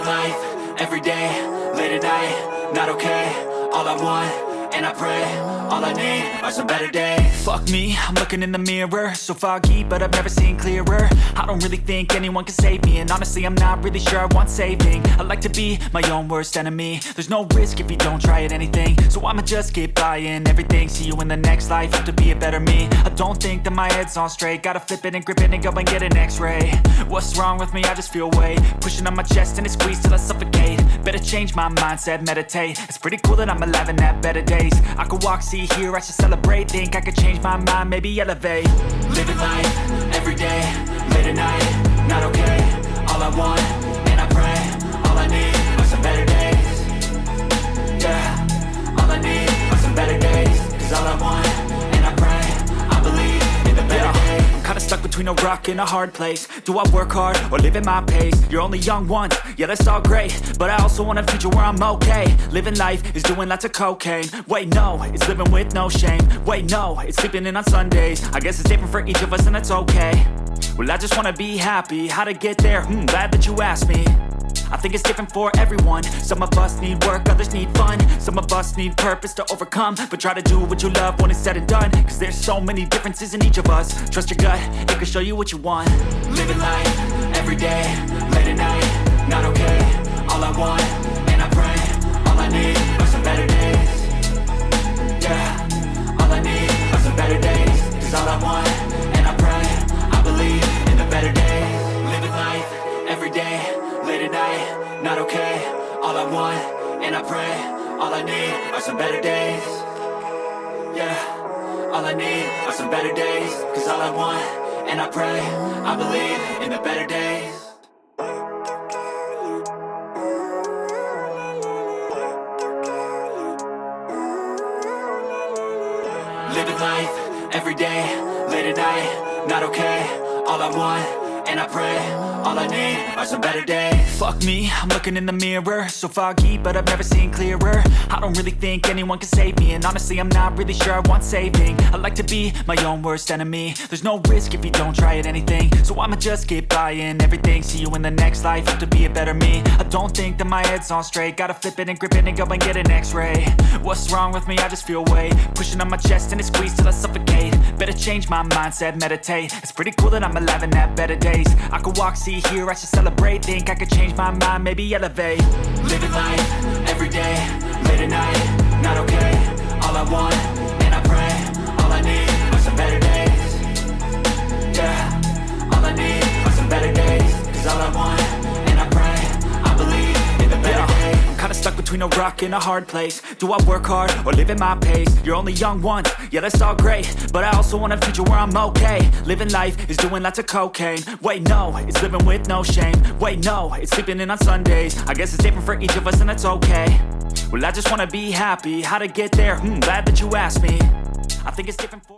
Living life, everyday, late at night, not okay. All I want, and I pray, all I need are some better days. Fuck me, I'm looking in the mirror, so foggy, but I've never seen clearer. I don't really think anyone can save me, and honestly I'm not really sure I want saving. I like to be my own worst enemy. There's no risk if you don't try at anything, so I'ma just keep buying everything. See you in the next life, have to be a better me. I don't think that my head's on straight, gotta flip it and grip it and go and get an x-ray. What's wrong with me? I just feel weight pushing on my chest and it squeezes till I suffocate. Better change my mindset, meditate. It's pretty cool that I'm alive and have better days. I could walk, see, hear, I should celebrate. Think I could change my mind, maybe elevate. Living life, everyday, late at night, not okay. All I want, and I pray, all I need are some better days. Yeah, all I need are some better days. Cause all I want, and I pray, I believe in the better days. I'm kinda stuck between a rock and a hard place. Do I work hard or live at my pace? You're only young once, yeah that's all great, but I also want a future where I'm okay. Living life is doing lots of cocaine. Wait no, it's living with no shame. Wait no, it's sleeping in on Sundays. I guess it's different for each of us and that's okay. Well I just wanna be happy, how to get there? Glad that you asked me. I think it's different for everyone. Some of us need work, others need fun. Some of us need purpose to overcome. But try to do what you love when it's said and done. Cause there's so many differences in each of us. Trust your gut, it can show you what you want. Living life, everyday, late at night, not okay. All I want, and I pray, all I need are some better days. Yeah, all I need are some better days. Cause all I want, and I pray, I believe in the better days. Living life, everyday, late at night, not okay. All I want, and I pray, all I need are some better days. Yeah, all I need are some better days. Cause all I want, and I pray, I believe in the better days. Living life, everyday, late at night, not okay. All I want, and I pray, all I need are some better days. Fuck me, I'm looking in the mirror, so foggy, but I've never seen clearer. I don't really think anyone can save me, and honestly I'm not really sure I want saving. I like to be my own worst enemy. There's no risk if you don't try at anything, so I'ma just keep buying everything. See you in the next life, have to be a better me. I don't think that my head's on straight, gotta flip it and grip it and go and get an x-ray. What's wrong with me? I just feel weight pushing on my chest and it squeezes till I suffocate. Better change my mindset, meditate. It's pretty cool that I'm alive and have better days. I could walk, see, hear, I should celebrate. Think I could change my mind, maybe elevate. Living life, everyday, late at night, not okay. All I want, and I pray, all I need are some better days. Yeah, all I need are some better days. Cause all I want, and I pray, I believe in the better days. I'm kinda stuck between a rock and a hard place. Do I work hard or live at my pace? You're only young once, yeah that's all great, but I also want a future where I'm okay. Living life is doing lots of cocaine. Wait no, it's living with no shame. Wait no, it's sleeping in on Sundays. I guess it's different for each of us and that's okay. Well I just wanna be happy, how to get there? Glad that you asked me. I think it's different for